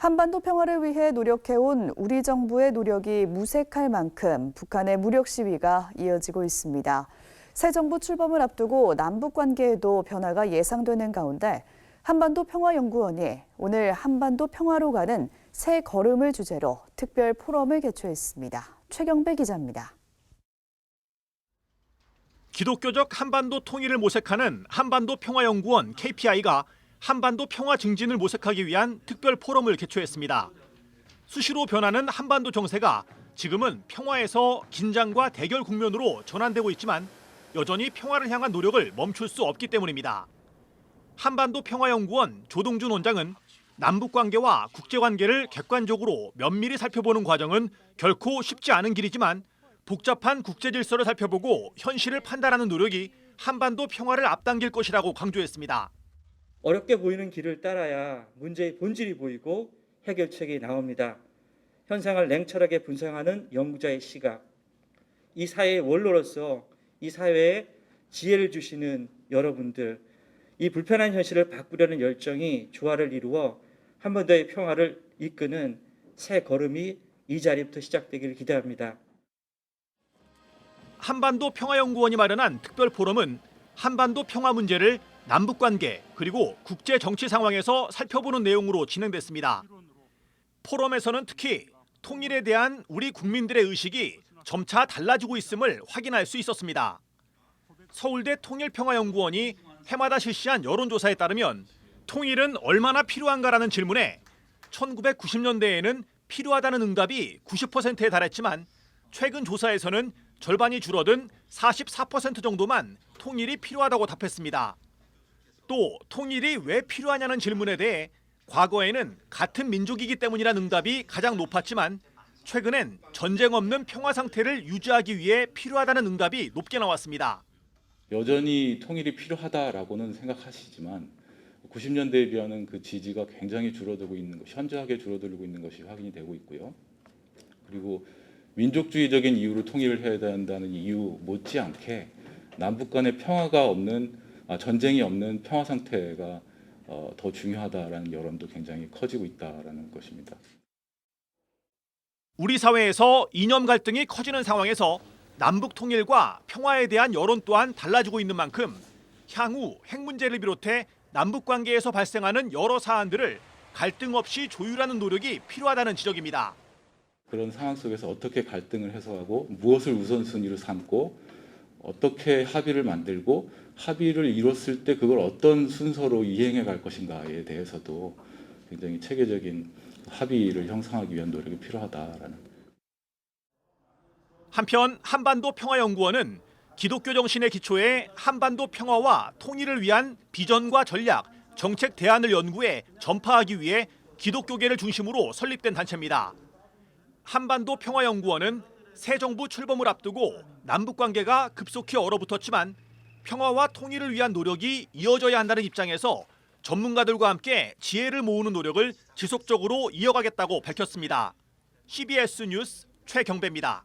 한반도 평화를 위해 노력해온 우리 정부의 노력이 무색할 만큼 북한의 무력 시위가 이어지고 있습니다. 새 정부 출범을 앞두고 남북 관계에도 변화가 예상되는 가운데 한반도 평화연구원이 오늘 한반도 평화로 가는 새 걸음을 주제로 특별 포럼을 개최했습니다. 최경배 기자입니다. 기독교적 한반도 통일을 모색하는 한반도 평화연구원 KPI가 한반도 평화 증진을 모색하기 위한 특별 포럼을 개최했습니다. 수시로 변하는 한반도 정세가 지금은 평화에서 긴장과 대결 국면으로 전환되고 있지만 여전히 평화를 향한 노력을 멈출 수 없기 때문입니다. 한반도 평화연구원 조동준 원장은 남북 관계와 국제 관계를 객관적으로 면밀히 살펴보는 과정은 결코 쉽지 않은 길이지만 복잡한 국제 질서를 살펴보고 현실을 판단하는 노력이 한반도 평화를 앞당길 것이라고 강조했습니다. 어렵게 보이는 길을 따라야 문제의 본질이 보이고 해결책이 나옵니다. 현상을 냉철하게 분석하는 연구자의 시각, 이 사회의 원로로서 이 사회에 지혜를 주시는 여러분들, 이 불편한 현실을 바꾸려는 열정이 조화를 이루어 한반도의 평화를 이끄는 새 걸음이 이 자리부터 시작되기를 기대합니다. 한반도 평화연구원이 마련한 특별 포럼은 한반도 평화 문제를 남북관계 그리고 국제 정치 상황에서 살펴보는 내용으로 진행됐습니다. 포럼에서는 특히 통일에 대한 우리 국민들의 의식이 점차 달라지고 있음을 확인할 수 있었습니다. 서울대 통일평화연구원이 해마다 실시한 여론조사에 따르면 통일은 얼마나 필요한가라는 질문에 1990년대에는 필요하다는 응답이 90%에 달했지만 최근 조사에서는 절반이 줄어든 44% 정도만 통일이 필요하다고 답했습니다. 또 통일이 왜 필요하냐는 질문에 대해 과거에는 같은 민족이기 때문이라는 응답이 가장 높았지만 최근엔 전쟁 없는 평화 상태를 유지하기 위해 필요하다는 응답이 높게 나왔습니다. 여전히 통일이 필요하다라고는 생각하시지만 90년대에 비하면 그 지지가 굉장히 줄어들고 있는 것, 현저하게 줄어들고 있는 것이 확인이 되고 있고요. 그리고 민족주의적인 이유로 통일을 해야 된다는 이유 못지않게 남북 간의 평화가 없는 전쟁이 없는 평화 상태가 더 중요하다라는 여론도 굉장히 커지고 있다라는 것입니다. 우리 사회에서 이념 갈등이 커지는 상황에서 남북 통일과 평화에 대한 여론 또한 달라지고 있는 만큼 향후 핵 문제를 비롯해 남북 관계에서 발생하는 여러 사안들을 갈등 없이 조율하는 노력이 필요하다는 지적입니다. 그런 상황 속에서 어떻게 갈등을 해소하고 무엇을 우선순위로 삼고 어떻게 합의를 만들고 합의를 이뤘을 때 그걸 어떤 순서로 이행해 갈 것인가에 대해서도 굉장히 체계적인 합의를 형성하기 위한 노력이 필요하다라는. 한편 한반도 평화연구원은 기독교 정신의 기초에 한반도 평화와 통일을 위한 비전과 전략, 정책 대안을 연구해 전파하기 위해 기독교계를 중심으로 설립된 단체입니다. 한반도 평화연구원은 새 정부 출범을 앞두고 남북 관계가 급속히 얼어붙었지만 평화와 통일을 위한 노력이 이어져야 한다는 입장에서 전문가들과 함께 지혜를 모으는 노력을 지속적으로 이어가겠다고 밝혔습니다. CBS 뉴스 최경배입니다.